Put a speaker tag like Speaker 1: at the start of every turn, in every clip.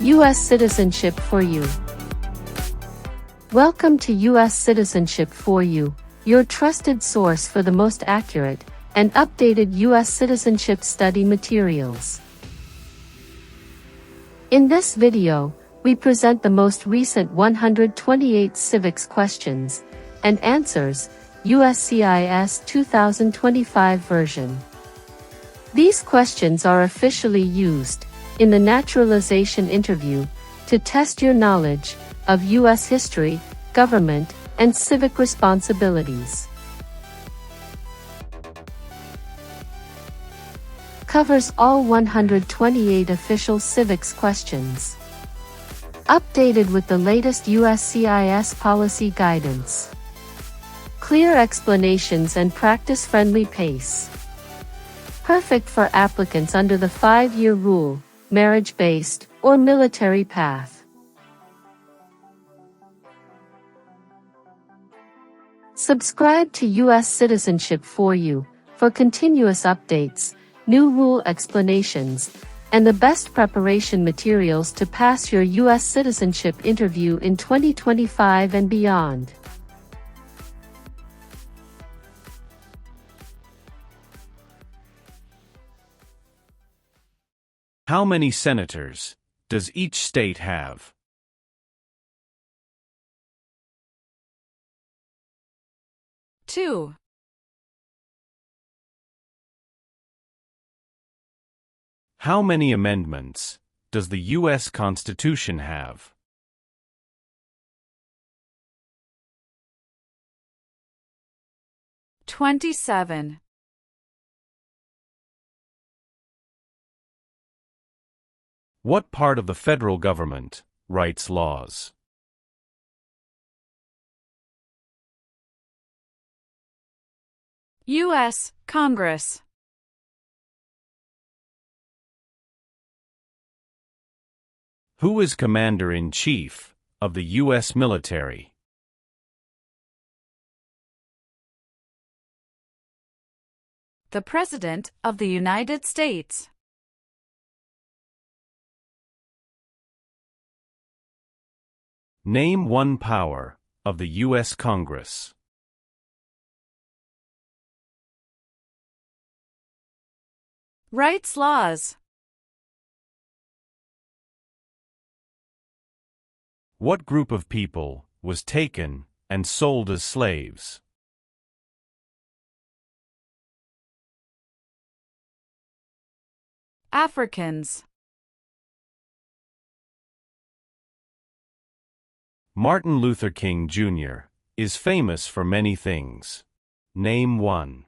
Speaker 1: U.S. Citizenship for You. Welcome to U.S. Citizenship for You, your trusted source for the most accurate and updated U.S. citizenship study materials. In this video, we present the most recent 128 civics questions and answers, USCIS 2025 version. These questions are officially used in the naturalization interview to test your knowledge of U.S. history, government, and civic responsibilities. Covers all 128 official civics questions. Updated with the latest USCIS policy guidance. Clear explanations and practice-friendly pace. Perfect for applicants under the 5-year rule, marriage-based, or military path. Subscribe to U.S. Citizenship for You for continuous updates, new rule explanations, and the best preparation materials to pass your U.S. citizenship interview in 2025 and beyond.
Speaker 2: How many senators does each state have?
Speaker 3: Two.
Speaker 2: How many amendments does the U.S. Constitution have?
Speaker 3: 27.
Speaker 2: What part of the federal government writes laws?
Speaker 3: U.S. Congress.
Speaker 2: Who is Commander-in-Chief of the U.S. military?
Speaker 3: The President of the United States.
Speaker 2: Name one power of the U.S. Congress.
Speaker 3: Writes laws.
Speaker 2: What group of people was taken and sold as slaves?
Speaker 3: Africans.
Speaker 2: Martin Luther King, Jr. is famous for many things. Name one.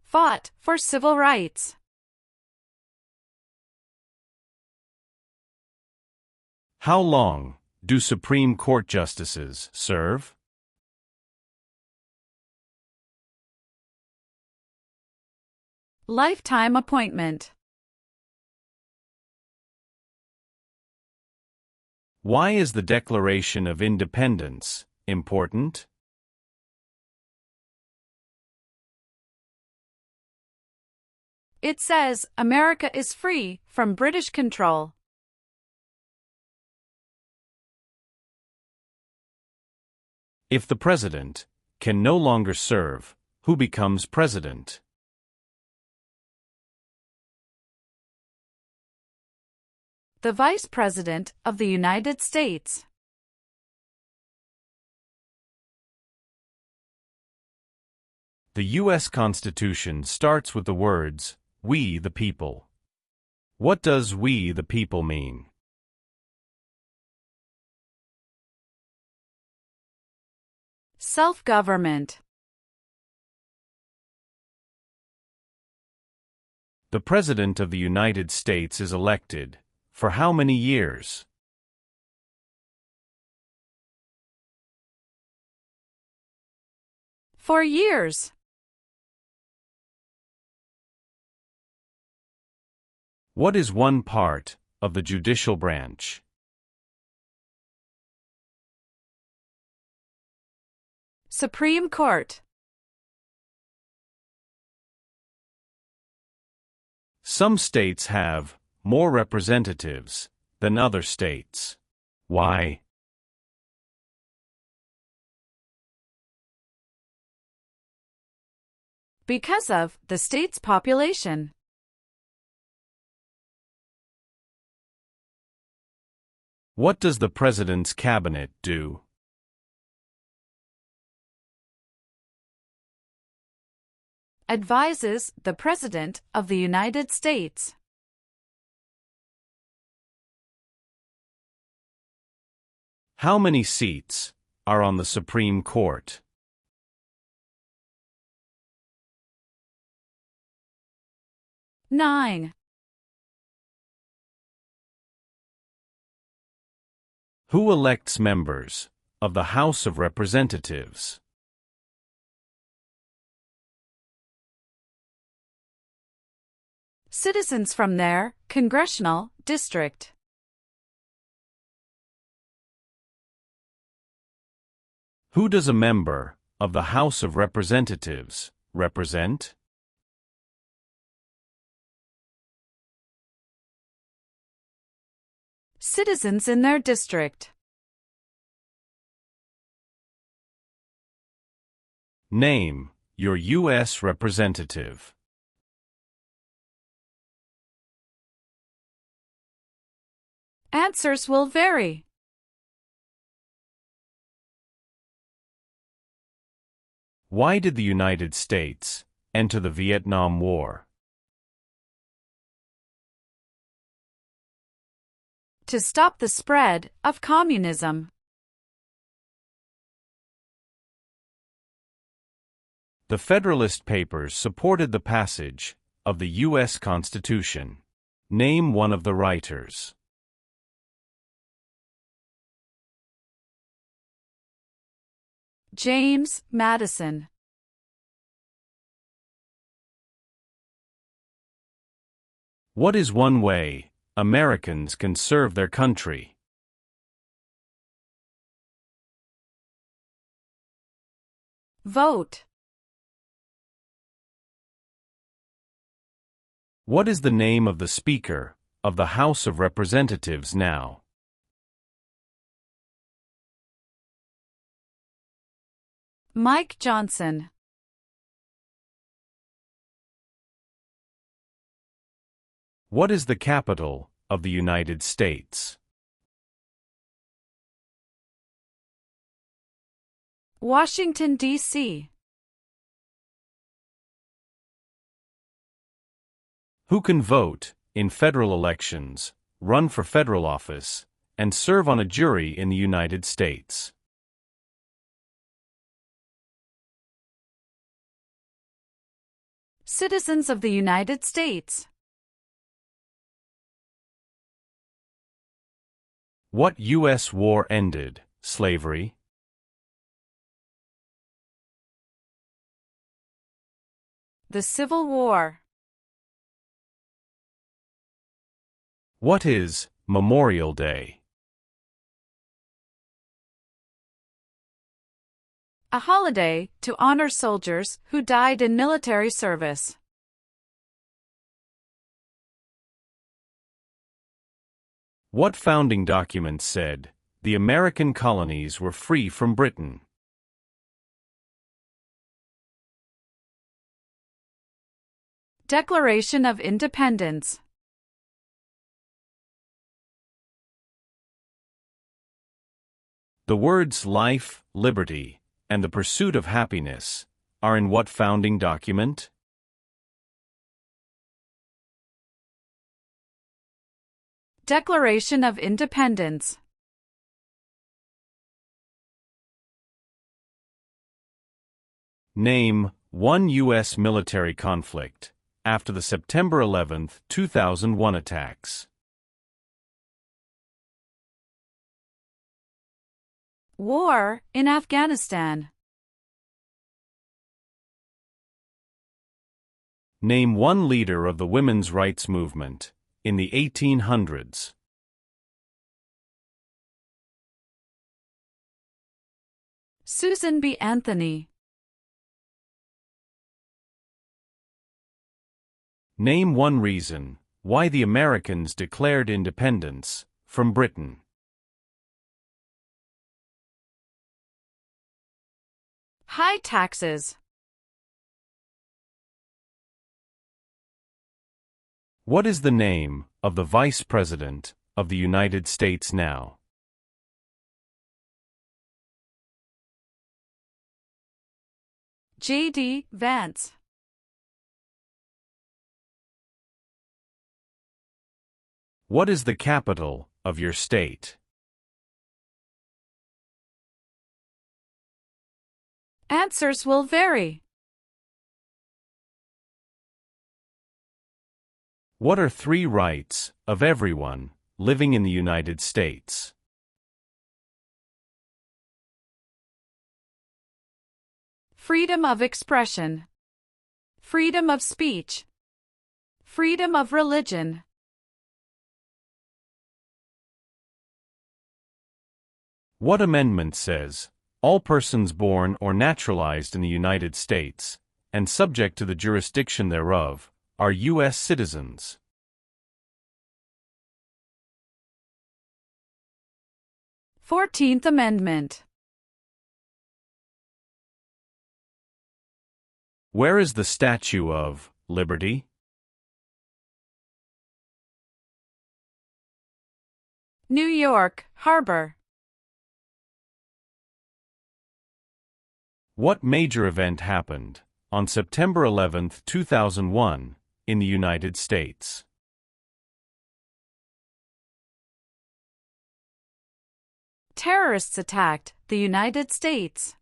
Speaker 3: Fought for civil rights.
Speaker 2: How long do Supreme Court justices serve?
Speaker 3: Lifetime appointment.
Speaker 2: Why is the Declaration of Independence important?
Speaker 3: It says America is free from British control.
Speaker 2: If the president can no longer serve, who becomes president?
Speaker 3: The Vice President of the United States.
Speaker 2: The U.S. Constitution starts with the words, "We the people." What does "we the people" mean?
Speaker 3: Self-government.
Speaker 2: The President of the United States is elected for how many years?
Speaker 3: For years.
Speaker 2: What is one part of the judicial branch?
Speaker 3: Supreme Court.
Speaker 2: Some states have more representatives than other states. Why?
Speaker 3: Because of the state's population.
Speaker 2: What does the President's cabinet do?
Speaker 3: Advises the President of the United States.
Speaker 2: How many seats are on the Supreme Court?
Speaker 3: 9.
Speaker 2: Who elects members of the House of Representatives?
Speaker 3: Citizens from their congressional district.
Speaker 2: Who does a member of the House of Representatives represent?
Speaker 3: Citizens in their district.
Speaker 2: Name your U.S. representative.
Speaker 3: Answers will vary.
Speaker 2: Why did the United States enter the Vietnam War?
Speaker 3: To stop the spread of communism.
Speaker 2: The Federalist Papers supported the passage of the U.S. Constitution. Name one of the writers.
Speaker 3: James Madison.
Speaker 2: What is one way Americans can serve their country?
Speaker 3: Vote.
Speaker 2: What is the name of the Speaker of the House of Representatives now?
Speaker 3: Mike Johnson.
Speaker 2: What is the capital of the United States?
Speaker 3: Washington, D.C.
Speaker 2: Who can vote in federal elections, run for federal office, and serve on a jury in the United States?
Speaker 3: Citizens of the United States.
Speaker 2: What U.S. war ended slavery?
Speaker 3: The Civil War.
Speaker 2: What is Memorial Day?
Speaker 3: A holiday to honor soldiers who died in military service.
Speaker 2: What founding document said the American colonies were free from Britain?
Speaker 3: Declaration of Independence.
Speaker 2: The words life, liberty, and the pursuit of happiness are in what founding document?
Speaker 3: Declaration of Independence.
Speaker 2: Name one U.S. military conflict after the September 11, 2001 attacks.
Speaker 3: War in Afghanistan.
Speaker 2: Name one leader of the women's rights movement in the 1800s.
Speaker 3: Susan B. Anthony.
Speaker 2: Name one reason why the Americans declared independence from Britain.
Speaker 3: High taxes.
Speaker 2: What is the name of the Vice President of the United States now?
Speaker 3: J.D. Vance.
Speaker 2: What is the capital of your state?
Speaker 3: Answers will vary.
Speaker 2: What are 3 rights of everyone living in the United States?
Speaker 3: Freedom of expression. Freedom of speech. Freedom of religion.
Speaker 2: What amendment says, all persons born or naturalized in the United States, and subject to the jurisdiction thereof, are U.S. citizens?
Speaker 3: Fourteenth Amendment.
Speaker 2: Where is the Statue of Liberty?
Speaker 3: New York Harbor.
Speaker 2: What major event happened on September 11, 2001, in the United States?
Speaker 3: Terrorists attacked the United States.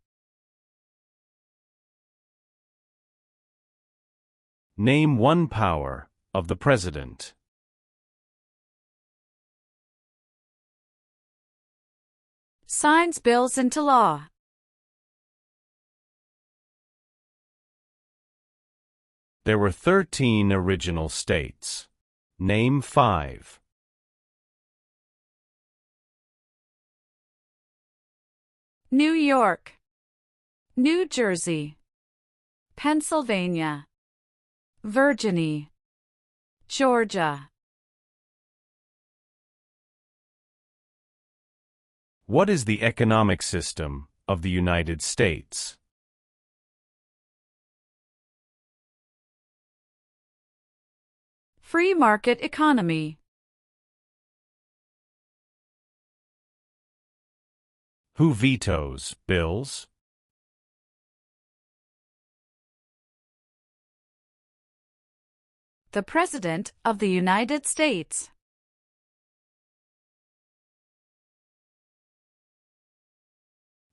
Speaker 2: Name one power of the President.
Speaker 3: Signs bills into law.
Speaker 2: There were 13 original states. Name 5.
Speaker 3: New York, New Jersey, Pennsylvania, Virginia, Georgia.
Speaker 2: What is the economic system of the United States?
Speaker 3: Free market economy.
Speaker 2: Who vetoes bills?
Speaker 3: The President of the United States.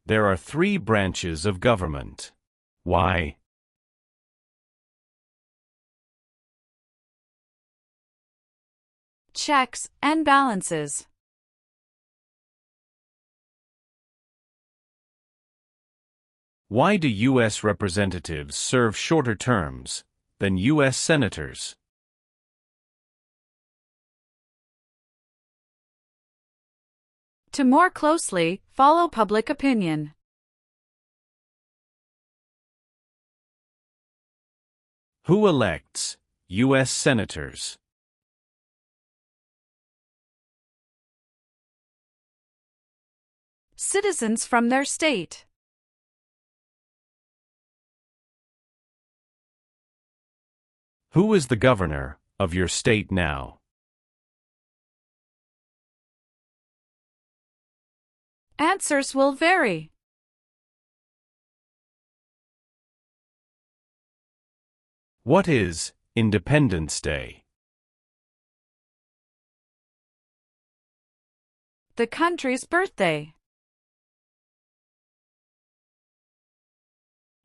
Speaker 2: There are 3 branches of government. Why?
Speaker 3: Checks and balances.
Speaker 2: Why do U.S. representatives serve shorter terms than U.S. senators?
Speaker 3: To more closely follow public opinion.
Speaker 2: Who elects U.S. senators?
Speaker 3: Citizens from their state.
Speaker 2: Who is the governor of your state now?
Speaker 3: Answers will vary.
Speaker 2: What is Independence Day?
Speaker 3: The country's birthday.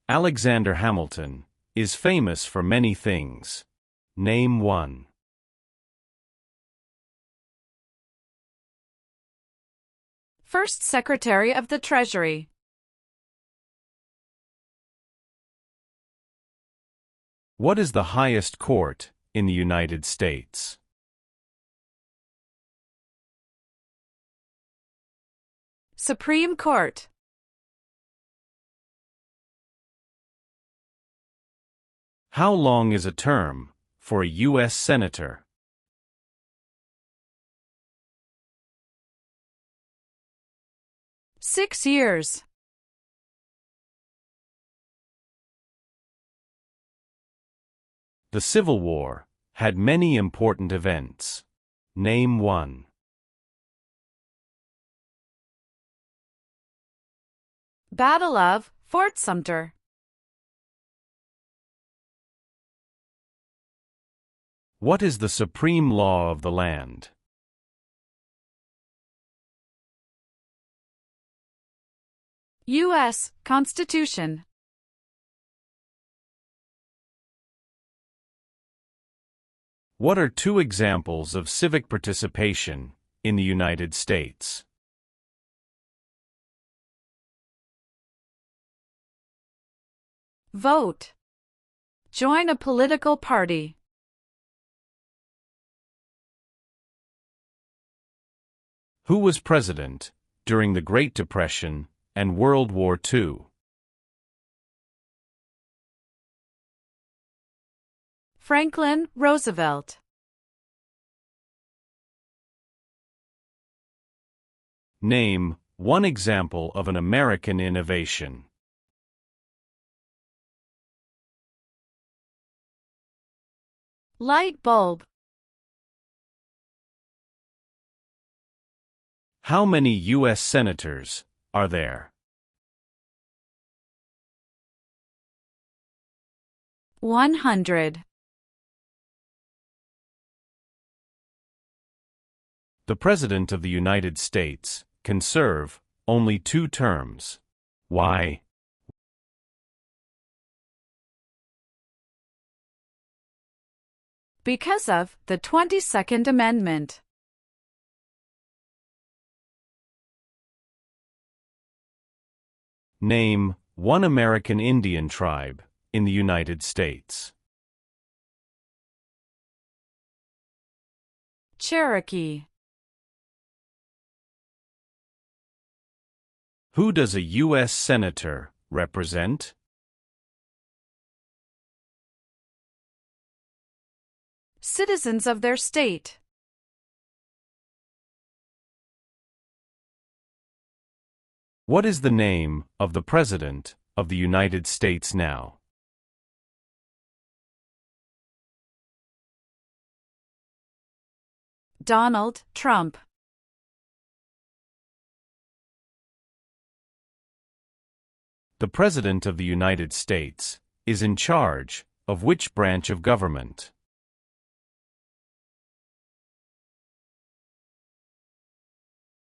Speaker 2: Alexander Hamilton is famous for many things. Name one.
Speaker 3: First Secretary of the Treasury.
Speaker 2: What is the highest court in the United States?
Speaker 3: Supreme Court.
Speaker 2: How long is a term for a U.S. Senator?
Speaker 3: Six years.
Speaker 2: The Civil War had many important events. Name one.
Speaker 3: Battle of Fort Sumter.
Speaker 2: What is the supreme law of the land?
Speaker 3: U.S. Constitution.
Speaker 2: What are two examples of civic participation in the United States?
Speaker 3: Vote. Join a political party.
Speaker 2: Who was president during the Great Depression and World War II?
Speaker 3: Franklin Roosevelt.
Speaker 2: Name one example of an American innovation.
Speaker 3: Light bulb.
Speaker 2: How many U.S. senators are there?
Speaker 3: 100.
Speaker 2: The President of the United States can serve only 2 terms. Why?
Speaker 3: Because of the 22nd Amendment.
Speaker 2: Name one American Indian tribe in the United States.
Speaker 3: Cherokee.
Speaker 2: Who does a U.S. Senator represent?
Speaker 3: Citizens of their state.
Speaker 2: What is the name of the President of the United States now?
Speaker 3: Donald Trump.
Speaker 2: The President of the United States is in charge of which branch of government?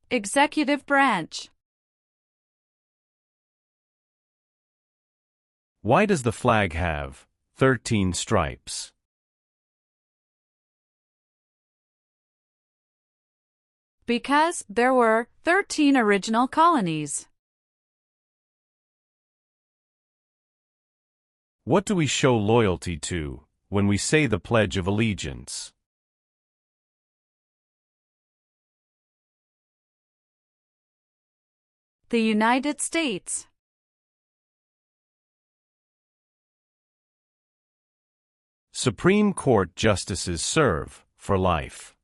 Speaker 3: Executive branch.
Speaker 2: Why does the flag have 13 stripes?
Speaker 3: Because there were 13 original colonies.
Speaker 2: What do we show loyalty to when we say the Pledge of Allegiance?
Speaker 3: The United States.
Speaker 2: Supreme Court justices serve for life.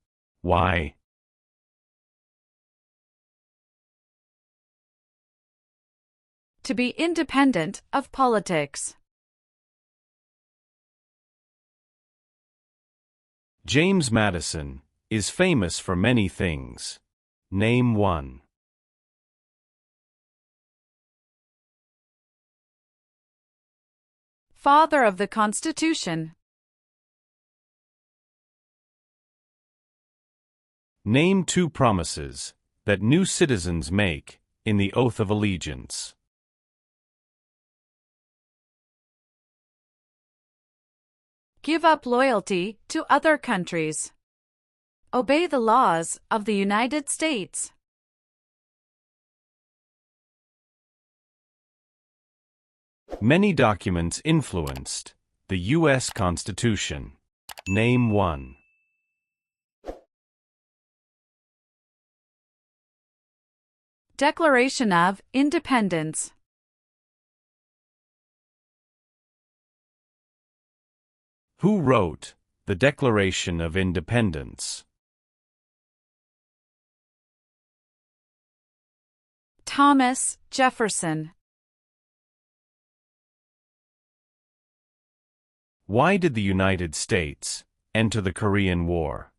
Speaker 2: Why?
Speaker 3: To be independent of politics.
Speaker 2: James Madison is famous for many things. Name one.
Speaker 3: Father of the Constitution.
Speaker 2: Name 2 promises that new citizens make in the Oath of Allegiance.
Speaker 3: Give up loyalty to other countries. Obey the laws of the United States.
Speaker 2: Many documents influenced the U.S. Constitution. Name one.
Speaker 3: Declaration of Independence.
Speaker 2: Who wrote The Declaration of Independence.
Speaker 3: Thomas Jefferson.
Speaker 2: Why did the United States enter the Korean War?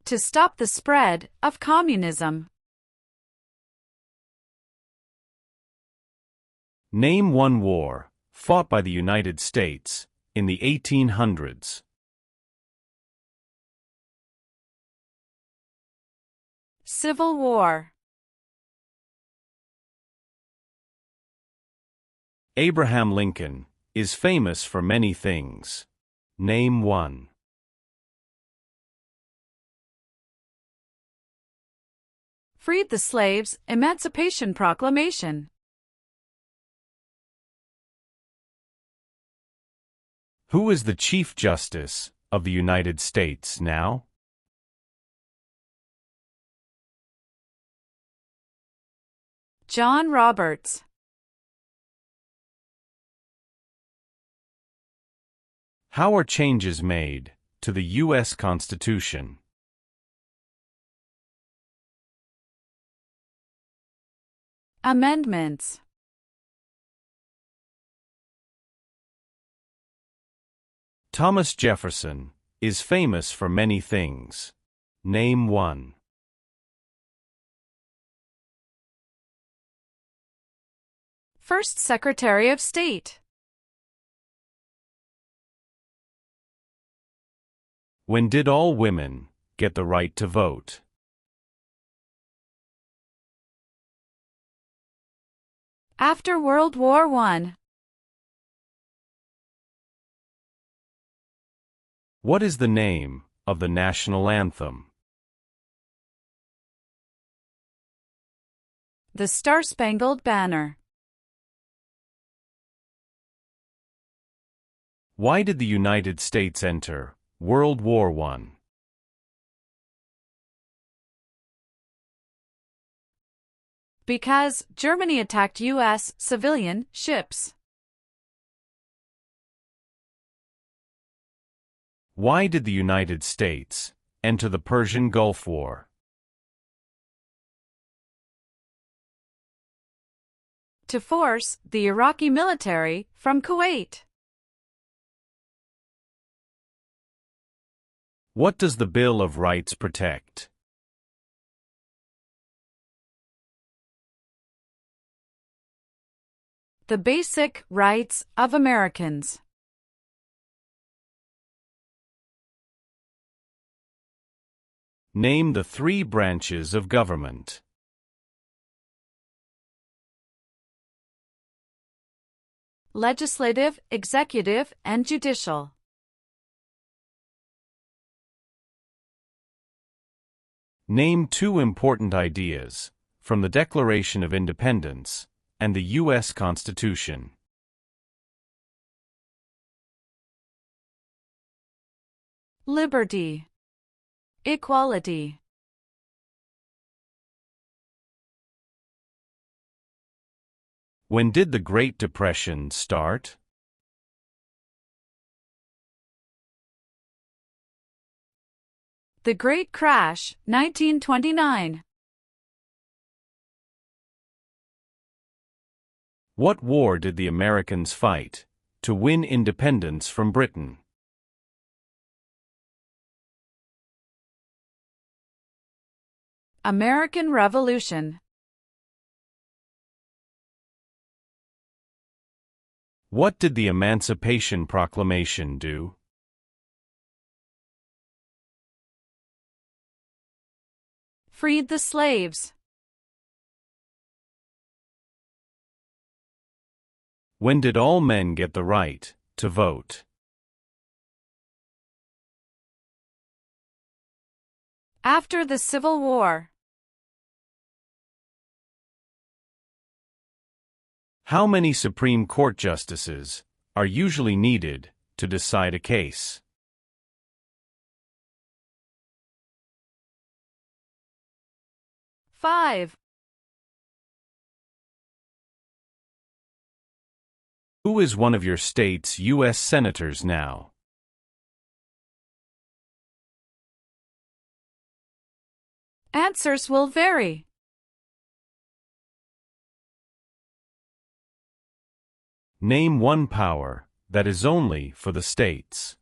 Speaker 3: To stop the spread of communism.
Speaker 2: Name one war fought by the United States in the 1800s.
Speaker 3: Civil War.
Speaker 2: Abraham Lincoln is famous for many things. Name one.
Speaker 3: Freed the slaves, Emancipation Proclamation.
Speaker 2: Who is the Chief Justice of the United States now?
Speaker 3: John Roberts.
Speaker 2: How are changes made to the U.S. Constitution?
Speaker 3: Amendments.
Speaker 2: Thomas Jefferson is famous for many things. Name one.
Speaker 3: First Secretary of State.
Speaker 2: When did all women get the right to vote?
Speaker 3: After World War I.
Speaker 2: What is the name of the national anthem?
Speaker 3: The Star-Spangled Banner.
Speaker 2: Why did the United States enter World War I?
Speaker 3: Because Germany attacked U.S. civilian ships.
Speaker 2: Why did the United States enter the Persian Gulf War?
Speaker 3: To force the Iraqi military from Kuwait.
Speaker 2: What does the Bill of Rights protect?
Speaker 3: The basic rights of Americans.
Speaker 2: Name the three branches of government.
Speaker 3: Legislative, executive, and judicial.
Speaker 2: Name two important ideas from the Declaration of Independence and the U.S. Constitution.
Speaker 3: Liberty. Equality.
Speaker 2: When did the Great Depression start?
Speaker 3: The Great Crash, 1929.
Speaker 2: What war did the Americans fight to win independence from Britain?
Speaker 3: American Revolution.
Speaker 2: What did the Emancipation Proclamation do?
Speaker 3: Freed the slaves.
Speaker 2: When did all men get the right to vote?
Speaker 3: After the Civil War.
Speaker 2: How many Supreme Court justices are usually needed to decide a case?
Speaker 3: 5.
Speaker 2: Who is one of your state's U.S. senators now?
Speaker 3: Answers will vary.
Speaker 2: Name one power that is only for the states.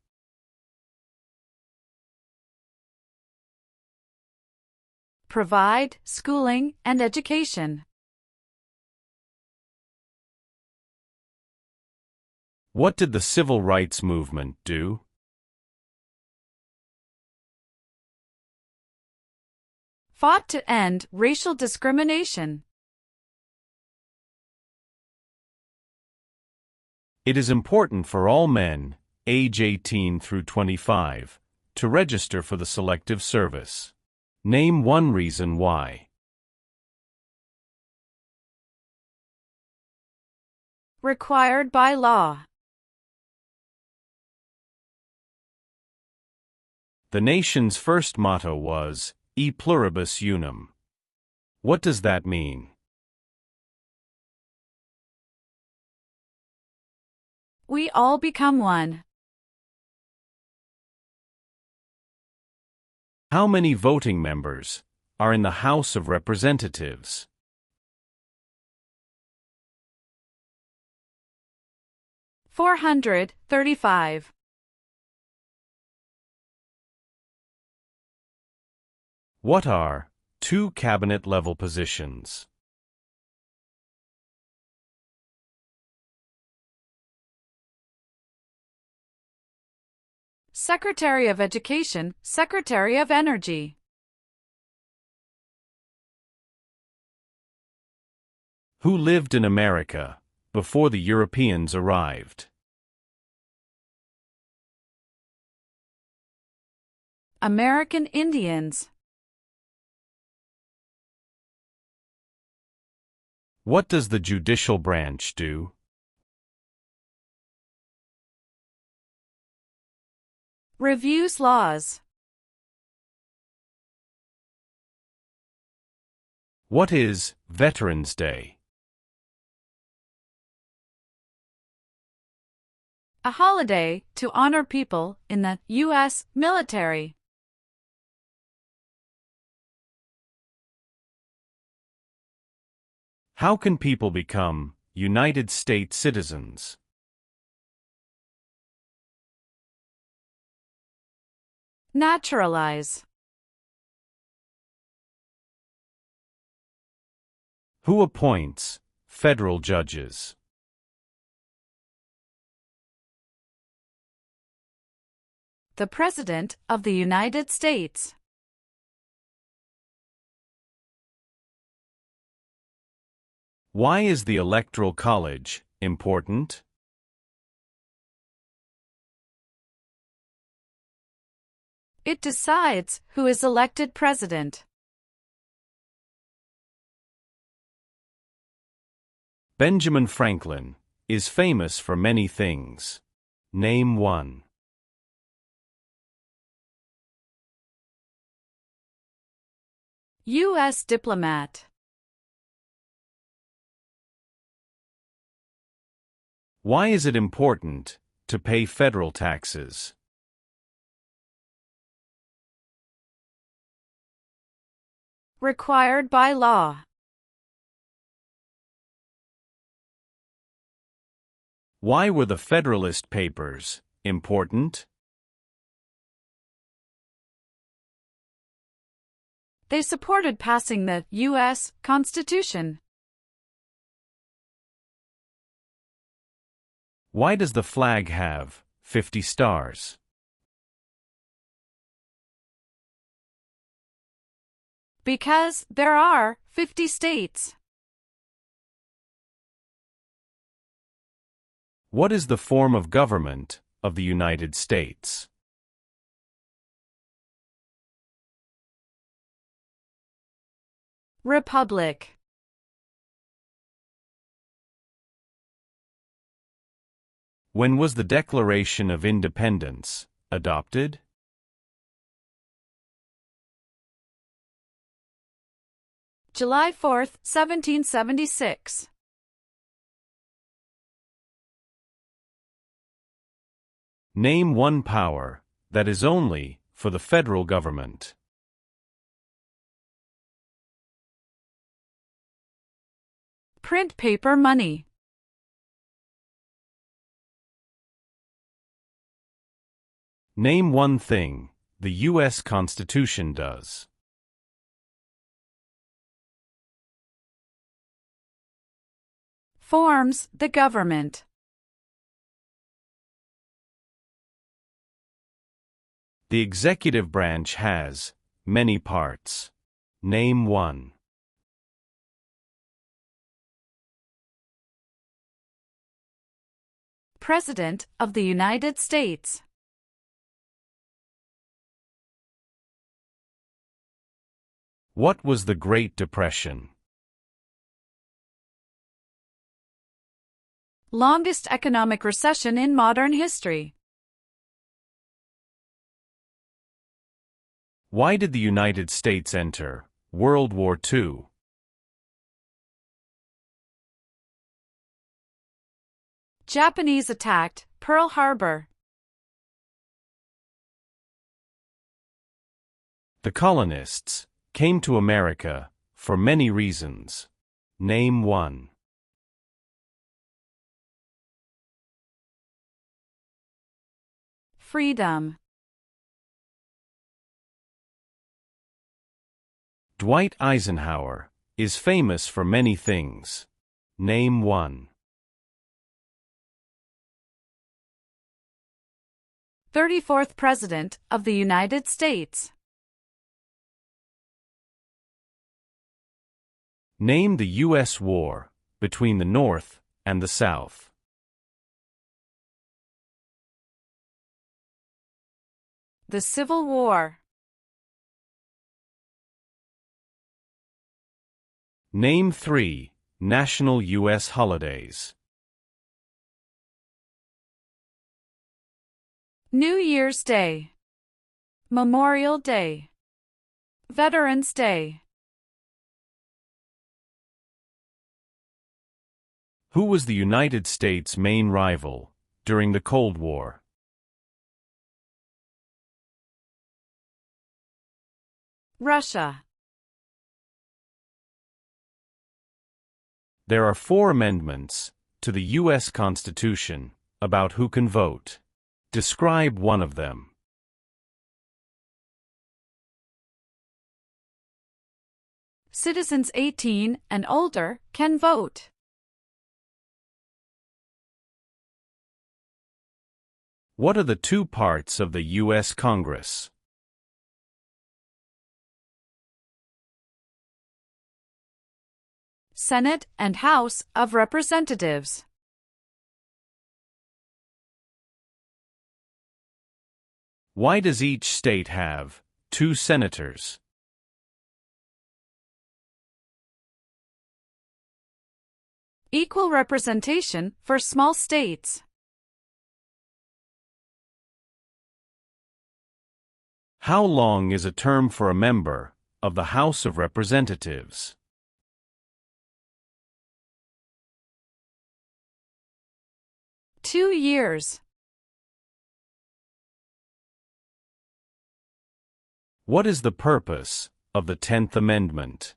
Speaker 3: Provide schooling and education.
Speaker 2: What did the Civil Rights Movement do?
Speaker 3: Fought to end racial discrimination.
Speaker 2: It is important for all men, age 18 through 25, to register for the Selective Service. Name one reason why.
Speaker 3: Required by law.
Speaker 2: The nation's first motto was, E pluribus unum. What does that mean?
Speaker 3: We all become one.
Speaker 2: How many voting members are in the House of Representatives?
Speaker 3: $435.
Speaker 2: What are two cabinet-level positions?
Speaker 3: Secretary of Education, Secretary of Energy.
Speaker 2: Who lived in America before the Europeans arrived?
Speaker 3: American Indians.
Speaker 2: What does the judicial branch do?
Speaker 3: Reviews laws.
Speaker 2: What is Veterans Day?
Speaker 3: A holiday to honor people in the U.S. military.
Speaker 2: How can people become United States citizens?
Speaker 3: Naturalize.
Speaker 2: Who appoints federal judges?
Speaker 3: The President of the United States.
Speaker 2: Why is the Electoral College important?
Speaker 3: It decides who is elected president.
Speaker 2: Benjamin Franklin is famous for many things. Name one.
Speaker 3: U.S. diplomat.
Speaker 2: Why is it important to pay federal taxes?
Speaker 3: Required by law.
Speaker 2: Why were the Federalist Papers important?
Speaker 3: They supported passing the U.S. Constitution.
Speaker 2: Why does the flag have 50 stars?
Speaker 3: Because there are 50 states.
Speaker 2: What is the form of government of the United States?
Speaker 3: Republic.
Speaker 2: When was the Declaration of Independence adopted?
Speaker 3: July 4, 1776.
Speaker 2: Name one power that is only for the federal government.
Speaker 3: Print paper money.
Speaker 2: Name one thing the U.S. Constitution does.
Speaker 3: Forms the government.
Speaker 2: The executive branch has many parts. Name one.
Speaker 3: President of the United States.
Speaker 2: What was the Great Depression?
Speaker 3: Longest economic recession in modern history.
Speaker 2: Why did the United States enter World War II?
Speaker 3: Japanese attacked Pearl Harbor.
Speaker 2: The colonists came to America for many reasons. Name one.
Speaker 3: Freedom.
Speaker 2: Dwight Eisenhower is famous for many things. Name one.
Speaker 3: 34th President of the United States.
Speaker 2: Name the U.S. war between the North and the South.
Speaker 3: The Civil War.
Speaker 2: Name three national U.S. holidays.
Speaker 3: New Year's Day. Memorial Day. Veterans Day.
Speaker 2: Who was the United States' main rival during the Cold War?
Speaker 3: Russia.
Speaker 2: There are 4 amendments to the U.S. Constitution about who can vote. Describe one of them.
Speaker 3: Citizens 18 and older can vote.
Speaker 2: What are the 2 parts of the U.S. Congress?
Speaker 3: Senate and House of Representatives.
Speaker 2: Why does each state have 2 senators?
Speaker 3: Equal representation for small states.
Speaker 2: How long is a term for a member of the House of Representatives?
Speaker 3: 2 years.
Speaker 2: What is the purpose of the 10th Amendment?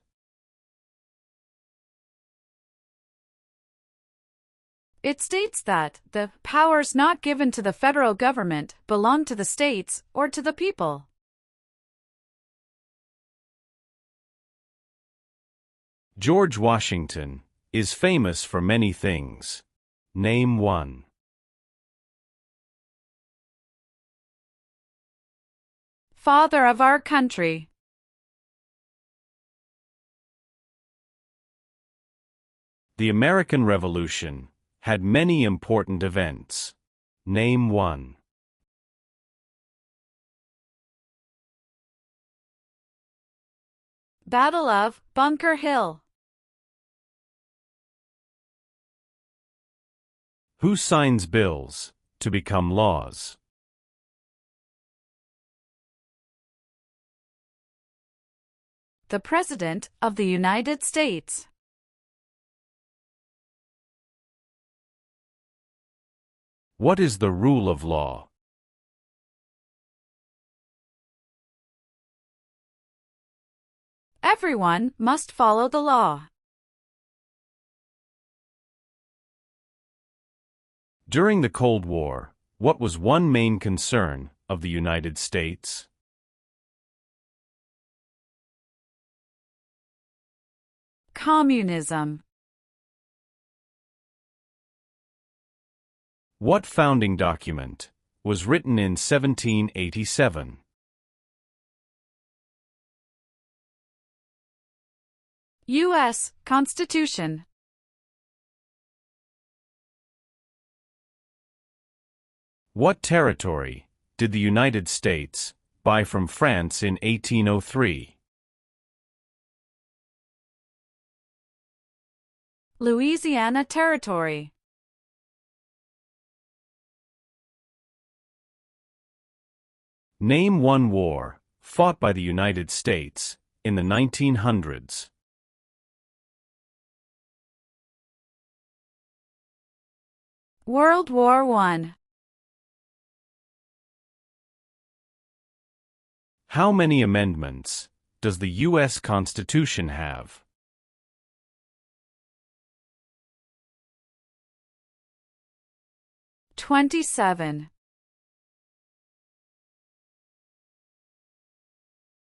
Speaker 3: It states that the powers not given to the federal government belong to the states or to the people.
Speaker 2: George Washington is famous for many things. Name one.
Speaker 3: Father of our country.
Speaker 2: The American Revolution had many important events. Name one.
Speaker 3: Battle of Bunker Hill.
Speaker 2: Who signs bills to become laws?
Speaker 3: The President of the United States.
Speaker 2: What is the rule of law?
Speaker 3: Everyone must follow the law.
Speaker 2: During the Cold War, what was one main concern of the United States?
Speaker 3: Communism.
Speaker 2: What founding document was written in 1787?
Speaker 3: U.S. Constitution.
Speaker 2: What territory did the United States buy from France in 1803?
Speaker 3: Louisiana Territory.
Speaker 2: Name one war fought by the United States in the 1900s.
Speaker 3: World War I.
Speaker 2: How many amendments does the U.S. Constitution have?
Speaker 3: 27.